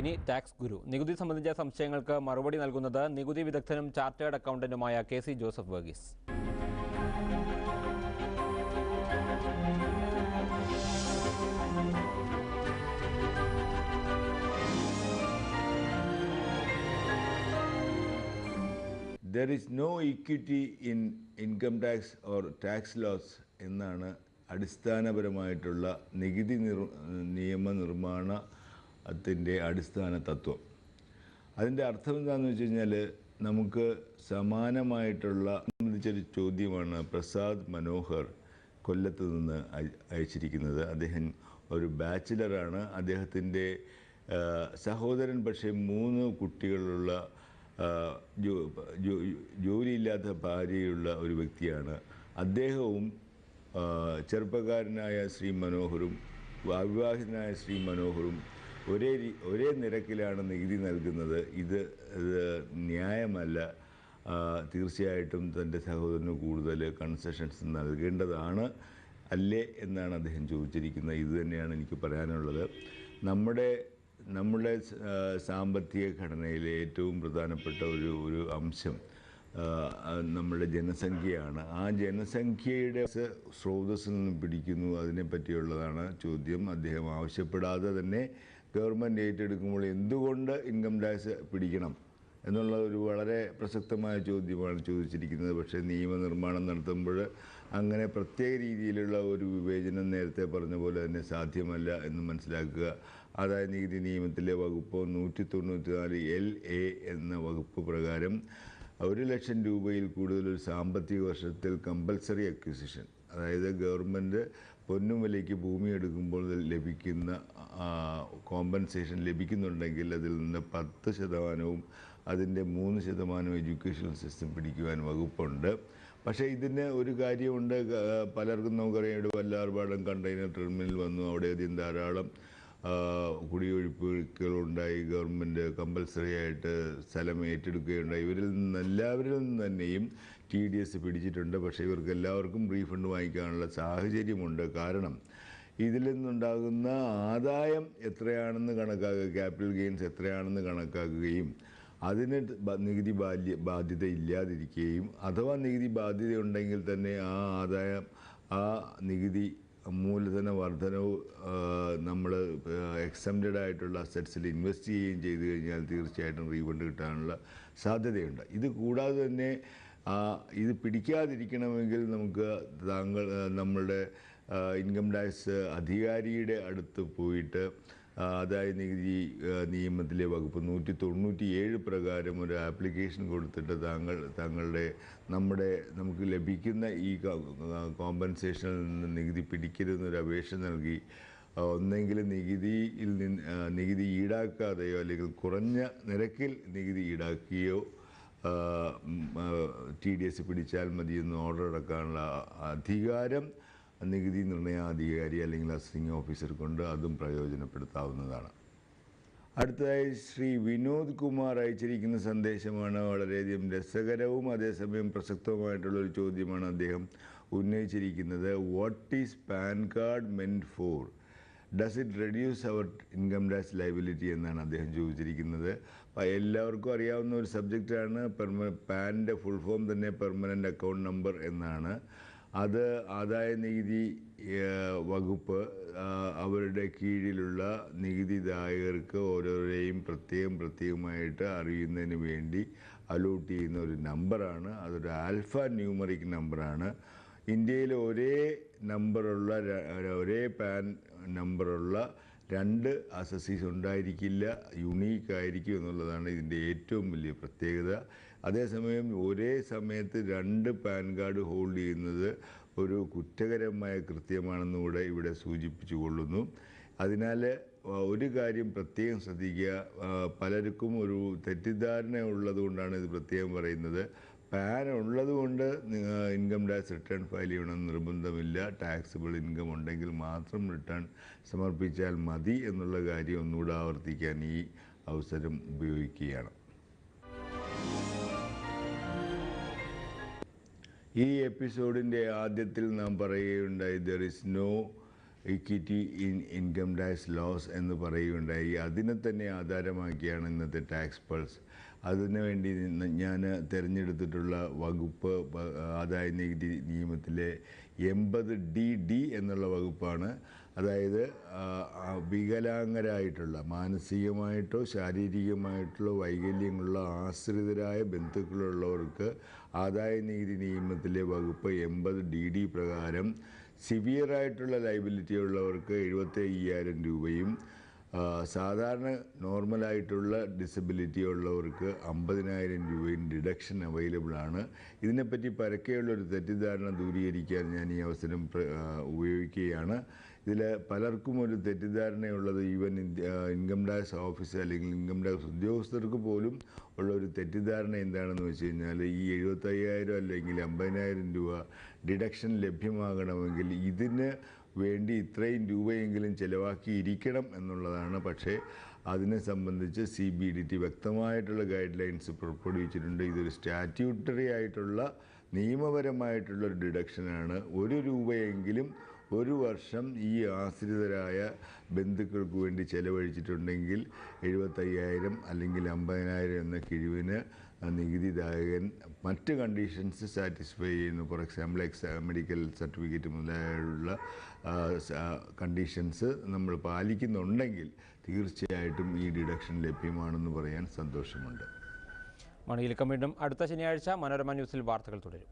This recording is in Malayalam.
ഇനി ടാക്സ് ഗുരു. നികുതി സംബന്ധിച്ച സംശയങ്ങൾക്ക് മറുപടി നൽകുന്നത് നികുതി വിദഗ്ധനും ചാർട്ടേഡ് അക്കൗണ്ടന്റുമായ K C. Joseph Varghese. There is no equity in income tax or tax laws എന്നാണ് അടിസ്ഥാനപരമായിട്ടുള്ള നികുതി നിയമനിർമ്മാണത്തിൻ്റെ അടിസ്ഥാന തത്വം. അതിൻ്റെ അർത്ഥം എന്താണെന്ന് വെച്ച് കഴിഞ്ഞാൽ, നമുക്ക് സമാനമായിട്ടുള്ള സംബന്ധിച്ചൊരു ചോദ്യമാണ് പ്രസാദ് മനോഹർ കൊല്ലത്ത് നിന്ന് അയച്ചിരിക്കുന്നത്. അദ്ദേഹം ഒരു ബാച്ചിലറാണ്. അദ്ദേഹത്തിൻ്റെ സഹോദരൻ പക്ഷേ 3 കുട്ടികളുള്ള ജോലിയില്ലാത്ത ഭാര്യയുള്ള ഒരു വ്യക്തിയാണ്. അദ്ദേഹവും ചെറുപ്പക്കാരനായ ശ്രീ മനോഹറും അവിവാഹിതനായ ശ്രീ മനോഹറും ഒരേ നിരക്കിലാണ് നികുതി നൽകുന്നത്. ഇത് ന്യായമല്ല. തീർച്ചയായിട്ടും തൻ്റെ സഹോദരന് കൂടുതൽ കൺസെഷൻസ് നൽകേണ്ടതാണ് അല്ലേ എന്നാണ് അദ്ദേഹം ചോദിച്ചിരിക്കുന്നത്. ഇത് തന്നെയാണ് എനിക്ക് പറയാനുള്ളത്. നമ്മുടെ സാമ്പത്തിക ഘടനയിലെ ഏറ്റവും പ്രധാനപ്പെട്ട ഒരു അംശം നമ്മുടെ ജനസംഖ്യയാണ്. ആ ജനസംഖ്യയുടെ സ്രോതസ്സിൽ നിന്ന് പിടിക്കുന്നു, അതിനെപ്പറ്റിയുള്ളതാണ് ചോദ്യം. അദ്ദേഹം ആവശ്യപ്പെടാതെ തന്നെ ഗവൺമെൻറ് ഏറ്റെടുക്കുമ്പോൾ എന്തുകൊണ്ട് ഇൻകം ടാക്സ് പിടിക്കണം എന്നുള്ള ഒരു വളരെ പ്രസക്തമായ ചോദ്യമാണ് ചോദിച്ചിരിക്കുന്നത്. പക്ഷേ നിയമനിർമ്മാണം നടത്തുമ്പോൾ അങ്ങനെ പ്രത്യേക രീതിയിലുള്ള ഒരു വിവേചനം നേരത്തെ പറഞ്ഞ പോലെ തന്നെ സാധ്യമല്ല എന്ന് മനസ്സിലാക്കുക. ആദായ നികുതി നിയമത്തിലെ വകുപ്പ് 194 LA എന്ന വകുപ്പ് പ്രകാരം 1,00,000 രൂപയിൽ കൂടുതൽ ഒരു സാമ്പത്തിക വർഷത്തിൽ കമ്പൽസറി അക്വിസിഷൻ, അതായത് ഗവൺമെൻറ് പൊന്നും വിലയ്ക്ക് ഭൂമി എടുക്കുമ്പോൾ ലഭിക്കുന്ന കോമ്പൻസേഷൻ ലഭിക്കുന്നുണ്ടെങ്കിൽ അതിൽ നിന്ന് 10% അതിൻ്റെ 3% എഡ്യൂക്കേഷണൽ സിസ്റ്റം പിടിക്കുവാൻ വകുപ്പുണ്ട്. പക്ഷേ ഇതിന് ഒരു കാര്യമുണ്ട്. പലർക്കും നമുക്കറിയാം, ഇവിടെ വല്ലാർപാടം കണ്ടെയ്നർ ടെർമിനൽ വന്നു, അവിടെ ധാരാളം കുടിയൊഴിപ്പുകളുണ്ടായി. ഗവൺമെൻറ് കമ്പൽസറി ആയിട്ട് സ്ഥലം ഏറ്റെടുക്കുകയുണ്ടായി. എല്ലാവരിൽ നിന്ന് തന്നെയും TDS പിടിച്ചിട്ടുണ്ട്. പക്ഷേ ഇവർക്ക് എല്ലാവർക്കും റീഫണ്ട് വാങ്ങിക്കാനുള്ള സാഹചര്യമുണ്ട്. കാരണം ഇതിൽ നിന്നുണ്ടാകുന്ന ആദായം എത്രയാണെന്ന് കണക്കാക്കുക, ക്യാപിറ്റൽ ഗെയിൻസ് എത്രയാണെന്ന് കണക്കാക്കുകയും അതിന് നികുതി ബാധ്യത ഇല്ലാതിരിക്കുകയും, അഥവാ നികുതി ബാധ്യത ഉണ്ടെങ്കിൽ തന്നെ ആ നികുതി മൂലധന വർധനവ് നമ്മൾ എക്സംപ്റ്റഡ് ആയിട്ടുള്ള അസറ്റ്സിൽ ഇൻവെസ്റ്റ് ചെയ്യുകയും ചെയ്തു കഴിഞ്ഞാൽ തീർച്ചയായിട്ടും റീഫണ്ട് കിട്ടാനുള്ള സാധ്യതയുണ്ട്. ഇത് കൂടാതെ തന്നെ ഇത് പിടിക്കാതിരിക്കണമെങ്കിൽ നമുക്ക് നമ്മളുടെ ഇൻകം ടാക്സ് അധികാരിയുടെ അടുത്ത് പോയിട്ട് ആദായ നികുതി നിയമത്തിലെ വകുപ്പ് 197 പ്രകാരം ഒരു ആപ്ലിക്കേഷൻ കൊടുത്തിട്ട് നമുക്ക് ലഭിക്കുന്ന ഈ കോമ്പൻസേഷനിൽ നിന്ന് നികുതി പിടിക്കരുതെന്നൊരു അപേക്ഷ നൽകി ഒന്നെങ്കിൽ നികുതി ഈടാക്കാതെയോ അല്ലെങ്കിൽ കുറഞ്ഞ നിരക്കിൽ നികുതി ഈടാക്കുകയോ TDS പിടിച്ചാൽ മതിയെന്ന് ഓർഡർ അടക്കാനുള്ള അധികാരം നികുതി നിർണയാധികാരി അല്ലെങ്കിൽ അസിസ്റ്റിംഗ് ഓഫീസർ കൊണ്ട് അതും പ്രയോജനപ്പെടുത്താവുന്നതാണ്. അടുത്തതായി ശ്രീ വിനോദ് കുമാർ അയച്ചിരിക്കുന്ന സന്ദേശമാണ്. വളരെയധികം രസകരവും അതേസമയം പ്രസക്തവുമായിട്ടുള്ളൊരു ചോദ്യമാണ് അദ്ദേഹം ഉന്നയിച്ചിരിക്കുന്നത്. What is PAN card meant for? Does it reduce our income tax liability എന്നാണ് അദ്ദേഹം ചോദിച്ചിരിക്കുന്നത്. എല്ലാവർക്കും അറിയാവുന്ന ഒരു സബ്ജക്റ്റാണ്. പാനിൻ്റെ ഫുൾ ഫോം തന്നെ പെർമനൻ്റ് അക്കൗണ്ട് നമ്പർ എന്നാണ്. അത് ആദായ നികുതി വകുപ്പ് അവരുടെ കീഴിലുള്ള നികുതിദായകർക്ക് ഓരോരുത്തരെയും പ്രത്യേകമായിട്ട് അറിയുന്നതിന് വേണ്ടി അലോട്ട് ചെയ്യുന്ന ഒരു നമ്പറാണ്. അതൊരു ആൽഫ ന്യൂമറിക് നമ്പറാണ്. ഇന്ത്യയിൽ ഒരേ പാൻ നമ്പറുള്ള 2 അസസീസ് ഉണ്ടായിരിക്കില്ല, യുണീക്കായിരിക്കും എന്നുള്ളതാണ് ഇതിൻ്റെ ഏറ്റവും വലിയ പ്രത്യേകത. അതേസമയം ഒരേ സമയത്ത് 2 പാൻ കാർഡ് ഹോൾഡ് ചെയ്യുന്നത് ഒരു കുറ്റകരമായ കൃത്യമാണെന്നുകൂടെ ഇവിടെ സൂചിപ്പിച്ചു കൊള്ളുന്നു. അതിനാൽ ഒരു കാര്യം പ്രത്യേകം ശ്രദ്ധിക്കുക. പലർക്കും ഒരു തെറ്റിദ്ധാരണ ഉള്ളതുകൊണ്ടാണ് ഇത് പ്രത്യേകം പറയുന്നത്. പാൻ ഉള്ളതുകൊണ്ട് ഇൻകം ടാക്സ് റിട്ടേൺ ഫയൽ ചെയ്യണമെന്ന് നിർബന്ധമില്ല. ടാക്സിബിൾ ഇൻകം ഉണ്ടെങ്കിൽ മാത്രം റിട്ടേൺ സമർപ്പിച്ചാൽ മതി എന്നുള്ള കാര്യം ഒന്നുകൂടെ ആവർത്തിക്കാൻ ഈ അവസരം ഉപയോഗിക്കുകയാണ്. ഈ എപ്പിസോഡിൻ്റെ ആദ്യത്തിൽ നാം പറയുകയുണ്ടായി, there is no equity income tax loss എന്ന് പറയുകയുണ്ടായി. അതിനെ തന്നെ ആധാരമാക്കിയാണ് ഇന്നത്തെ ടാക്സ് പൾസ്. അതിനുവേണ്ടി ഞാൻ തിരഞ്ഞെടുത്തിട്ടുള്ള വകുപ്പ് ആദായ നികുതി നിയമത്തിലെ 80D എന്നുള്ള വകുപ്പാണ്. അതായത് വികലാംഗരായിട്ടുള്ള, മാനസികമായിട്ടോ ശാരീരികമായിട്ടുള്ള വൈകല്യങ്ങളുള്ള ആശ്രിതരായ ബന്ധുക്കളുള്ളവർക്ക് ആദായ നികുതി നിയമത്തിലെ വകുപ്പ് 80DD പ്രകാരം സിവിയറായിട്ടുള്ള ലൈബിലിറ്റി ഉള്ളവർക്ക് 75,000 രൂപയും സാധാരണ നോർമലായിട്ടുള്ള ഡിസബിലിറ്റി ഉള്ളവർക്ക് 50,000 രൂപയും ഡിഡക്ഷൻ അവൈലബിൾ ആണ്. ഇതിനെപ്പറ്റി പരക്കെയുള്ളൊരു തെറ്റിദ്ധാരണ ദൂരീകരിക്കാൻ ഞാൻ ഈ അവസരം ഉപയോഗിക്കുകയാണ്. ഇതിൽ പലർക്കും ഒരു തെറ്റിദ്ധാരണയുള്ളത്, ഈവൻ ഇൻകം ടാക്സ് ഓഫീസർ അല്ലെങ്കിൽ ഇൻകം ടാക്സ് ഉദ്യോഗസ്ഥർക്ക് പോലും ഉള്ള ഒരു തെറ്റിദ്ധാരണ എന്താണെന്ന് വെച്ച് കഴിഞ്ഞാൽ, ഈ 75,000 അല്ലെങ്കിൽ 50,000 രൂപ ഡിഡക്ഷൻ ലഭ്യമാകണമെങ്കിൽ ഇതിന് വേണ്ടി ഇത്രയും രൂപയെങ്കിലും ചിലവാക്കിയിരിക്കണം എന്നുള്ളതാണ്. പക്ഷേ അതിനെ സംബന്ധിച്ച് CBDT വ്യക്തമായിട്ടുള്ള ഗൈഡ് ലൈൻസ് പുറപ്പെടുവിച്ചിട്ടുണ്ട്. ഇതൊരു സ്റ്റാറ്റ്യൂട്ടറി ആയിട്ടുള്ള നിയമപരമായിട്ടുള്ള ഒരു ഡിഡക്ഷനാണ്. 1 രൂപയെങ്കിലും ഒരു വർഷം ഈ ആശ്രിതരായ ബന്ധുക്കൾക്ക് വേണ്ടി ചെലവഴിച്ചിട്ടുണ്ടെങ്കിൽ 75,000 അല്ലെങ്കിൽ 50,000 എന്ന കിഴിവിന് നികുതിദായകൻ മറ്റ് കണ്ടീഷൻസ് സാറ്റിസ്ഫൈ ചെയ്യുന്നു. ഫോർ എക്സാമ്പിൾ മെഡിക്കൽ സർട്ടിഫിക്കറ്റ് മുതലായുള്ള കണ്ടീഷൻസ് നമ്മൾ പാലിക്കുന്നുണ്ടെങ്കിൽ തീർച്ചയായിട്ടും ഈ ഡിഡക്ഷൻ ലഭ്യമാണെന്ന് പറയാൻ സന്തോഷമുണ്ട്. മണിയിലക്കം വീണ്ടും അടുത്ത ശനിയാഴ്ച മനോരമ ന്യൂസിൽ വാർത്തകൾ തുടരും.